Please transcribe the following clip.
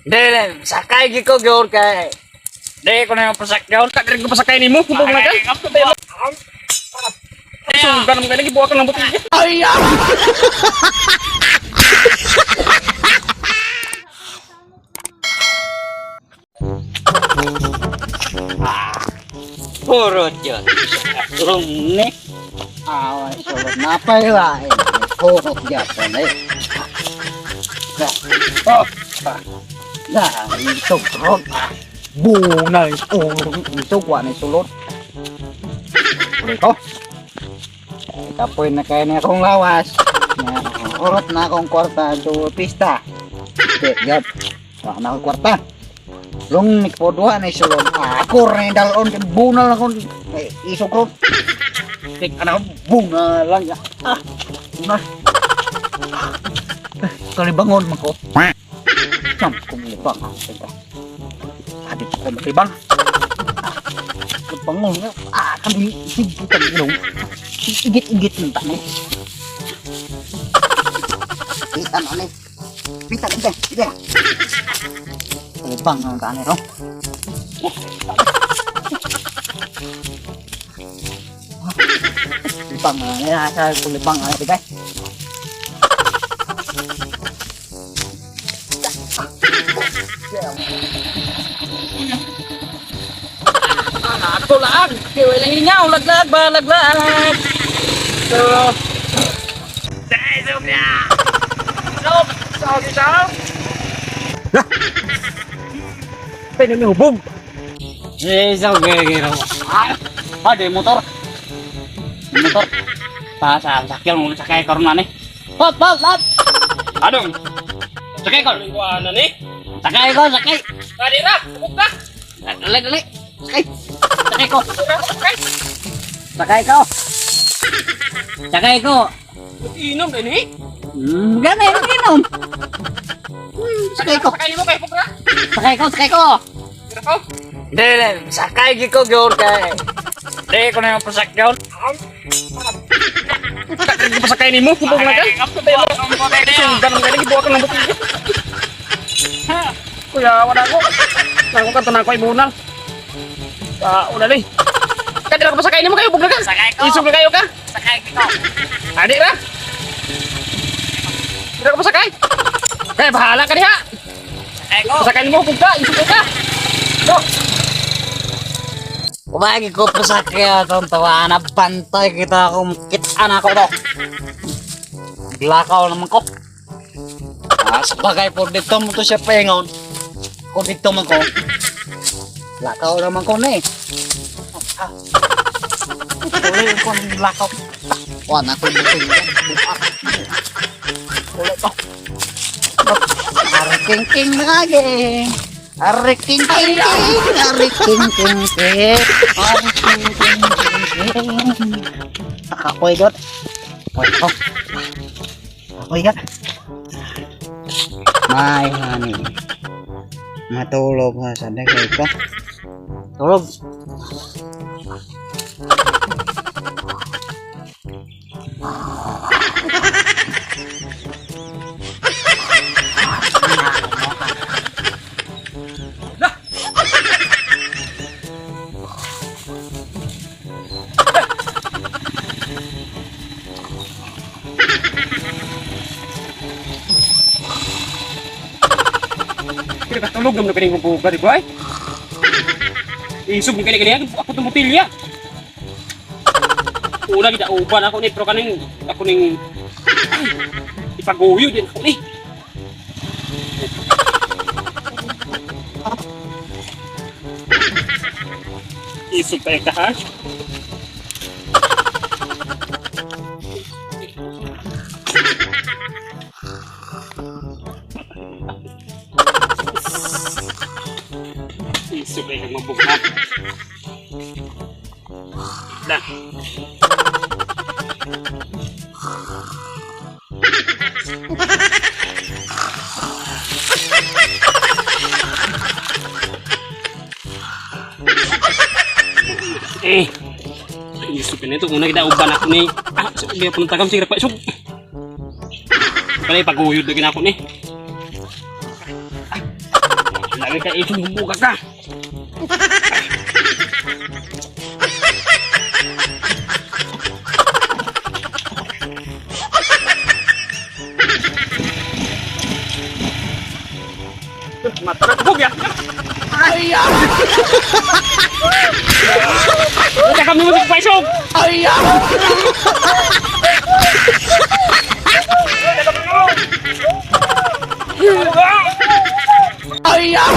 Dili, sakay gid ko gyud kay. Dili ko na yung pasakyaw. Kadiri ko pasakay nimo, kubog na ka. Sugan mo kaya gibuak ng butil. Ay! Puro yun. Turong ni. Away, sulod na pa yun. Puro yun. Oh! Ito, turong. Bunay. Ito, kuha na sulod. Ulit ko. Kapoy na kayo na akong lawas. Urot na akong kwarta do pista. Gap. Wala na akong kwarta. Long nikpodwa na isulod. Ako rin dalon. Bunal akong isukrot. Tik anak bunal lang ya. Bunal. Kalibangon man ko. Sam kumulibang. Hadit ko malibang. Bangun kami higitan ilong. Igit-igit yung tanay. Itan aneh. Pitan ide. Bang ang tanay ro. Bang ya sa kulibang ay ide. Ako lang. Kaya lang hingaw, laglag ba, laglag. So, dahil niya. Stop! Stop! Pwede may hubog. Isang gagiro. Ada motor. Motor. Pasal sakyan mo sakay korna ni. Hop. Adong. Sakay ko. Ano ni? Sakay ko, sakay. Kadira, hubog ka. Dali. Sakay. Sakay ko. Okay. Sakay ko. Inom din eh. Ganay inom. Sakay ko. Sakay mo kay hubog na. Sakay ko. Tira ko. Dili, sakay gid ko gyud kay. Dili ko na yung pasakyaw. Kadiri ko pasakay nimo, hubog na ka. Sugan mo kaya gibuak ng butil. Kuya, wala ko. Nako ka tanang ko ibunal. Udah deh. Kadira ko pasakay nimo kayo, hubog na ka. Sakay ko. Isog na kayo ka. Sakay ko. Adik ra. Kadira ko pasakay. Kaya bahala ka diha. Sakay ko. Pasakay nimo hubog ka, isog ka. Go. Kumagi ko pasakyaw tontawa na bantay kita anak ko to. Glakaw naman ko. Sebagai po dito mo to siya pengon. Kung dito man ko. Lakaw naman ko ni. Tuloy ko ng lakaw. Wala ko dito. Tuloy ko. Ariking lagi. Ariking. Nakakoy got. Akoy got. May honey. Matulog ha sa dagay ko. Tulog. Kira ka tulog naman na kaning hubog ka, di ba? Isog mo kaya ako tumutilya. Una kita uban ako ni pero kaning ako ning ipaguyo din ako ni. Isog kayo ka ha? Isog kayo kang mabughat. Dah. Isog na ito. Una kita uban ako ni. Sige, punta kami. Sige, isog. Pala ipaguyod na ginako ni. Lagi ka itong bumbuka ka. Mata na kubog ya. Ayaw! Udah kami masuk paisog. Ayaw! Ayaw!